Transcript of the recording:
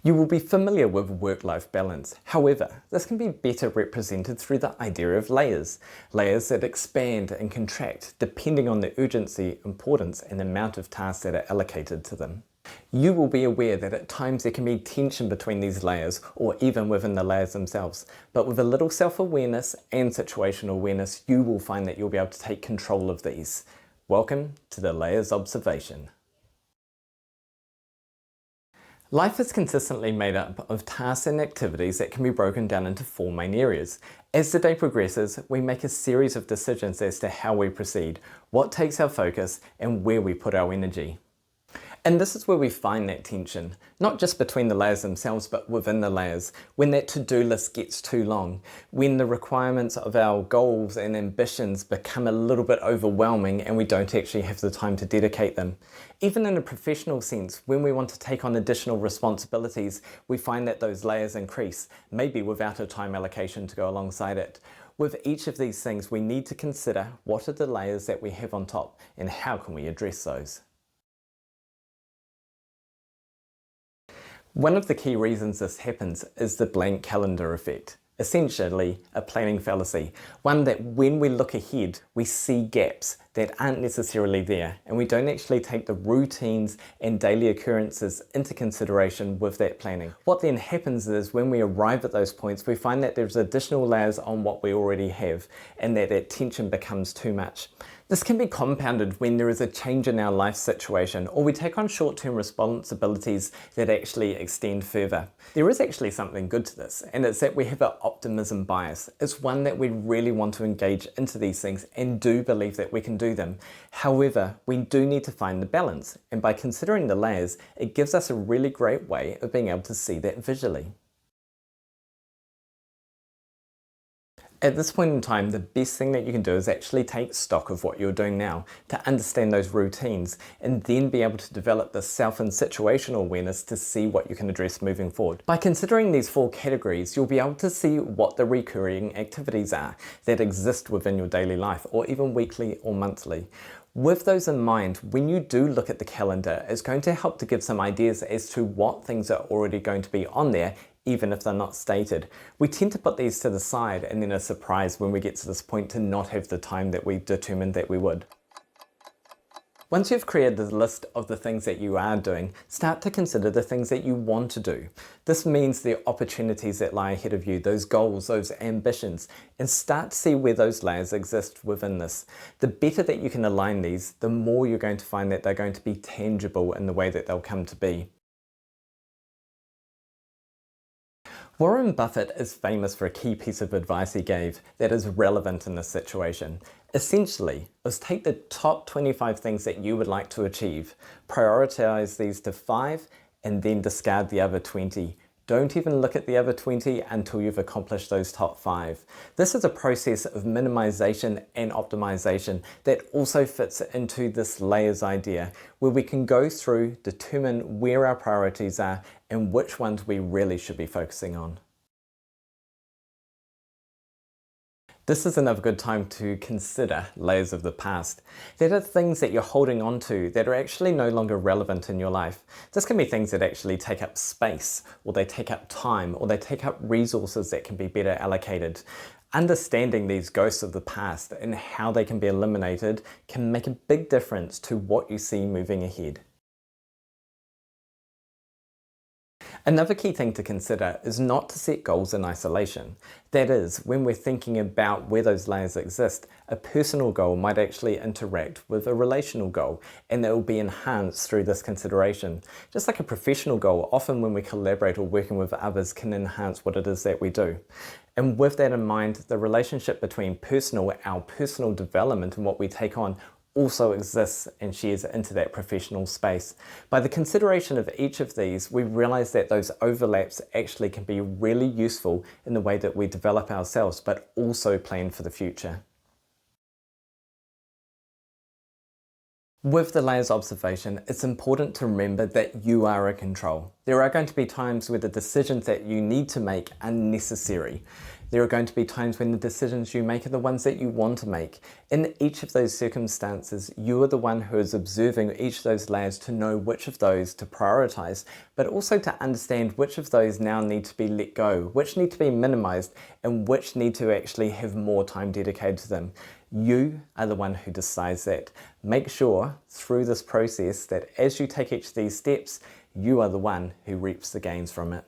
You will be familiar with work-life balance. However, this can be better represented through the idea of layers. Layers that expand and contract depending on the urgency, importance, and amount of tasks that are allocated to them. You will be aware that at times there can be tension between these layers or even within the layers themselves. But with a little self-awareness and situational awareness, you will find that you'll be able to take control of these. Welcome to the Layers Observation. Life is consistently made up of tasks and activities that can be broken down into four main areas. As the day progresses, we make a series of decisions as to how we proceed, what takes our focus, and where we put our energy. And this is where we find that tension, not just between the layers themselves, but within the layers, when that to-do list gets too long, when the requirements of our goals and ambitions become a little bit overwhelming and we don't actually have the time to dedicate them. Even in a professional sense, when we want to take on additional responsibilities, we find that those layers increase, maybe without a time allocation to go alongside it. With each of these things, we need to consider what are the layers that we have on top and how can we address those. One of the key reasons this happens is the blank calendar effect. Essentially, a planning fallacy. One that when we look ahead, we see gaps that aren't necessarily there, and we don't actually take the routines and daily occurrences into consideration with that planning. What then happens is when we arrive at those points, we find that there's additional layers on what we already have, and that tension becomes too much. This can be compounded when there is a change in our life situation, or we take on short-term responsibilities that actually extend further. There is actually something good to this, and it's that we have an optimism bias. It's one that we really want to engage into these things and do believe that we can do them. However, we do need to find the balance, and by considering the layers, it gives us a really great way of being able to see that visually. At this point in time, the best thing that you can do is actually take stock of what you're doing now to understand those routines and then be able to develop the self and situational awareness to see what you can address moving forward. By considering these four categories, you'll be able to see what the recurring activities are that exist within your daily life, or even weekly or monthly. With those in mind, when you do look at the calendar, it's going to help to give some ideas as to what things are already going to be on there, even if they're not stated. We tend to put these to the side and then are surprised when we get to this point to not have the time that we determined that we would. Once you've created the list of the things that you are doing, start to consider the things that you want to do. This means the opportunities that lie ahead of you, those goals, those ambitions, and start to see where those layers exist within this. The better that you can align these, the more you're going to find that they're going to be tangible in the way that they'll come to be. Warren Buffett is famous for a key piece of advice he gave that is relevant in this situation. Essentially, it was take the top 25 things that you would like to achieve, prioritize these to 5, and then discard the other 20. Don't even look at the other 20 until you've accomplished those top 5. This is a process of minimization and optimization that also fits into this layers idea, where we can go through, determine where our priorities are and which ones we really should be focusing on. This is another good time to consider layers of the past. That are things that you're holding on to that are actually no longer relevant in your life. This can be things that actually take up space, or they take up time, or they take up resources that can be better allocated. Understanding these ghosts of the past and how they can be eliminated can make a big difference to what you see moving ahead. Another key thing to consider is not to set goals in isolation. That is, when we're thinking about where those layers exist, a personal goal might actually interact with a relational goal, and it will be enhanced through this consideration. Just like a professional goal, often when we collaborate or working with others can enhance what it is that we do. And with that in mind, the relationship between our personal development and what we take on also exists and shares into that professional space. By the consideration of each of these, we realize that those overlaps actually can be really useful in the way that we develop ourselves, but also plan for the future. With the layers observation, it's important to remember that you are in control. There are going to be times where the decisions that you need to make are necessary. There are going to be times when the decisions you make are the ones that you want to make. In each of those circumstances, you are the one who is observing each of those layers to know which of those to prioritize, but also to understand which of those now need to be let go, which need to be minimized, and which need to actually have more time dedicated to them. You are the one who decides that. Make sure through this process that as you take each of these steps, you are the one who reaps the gains from it.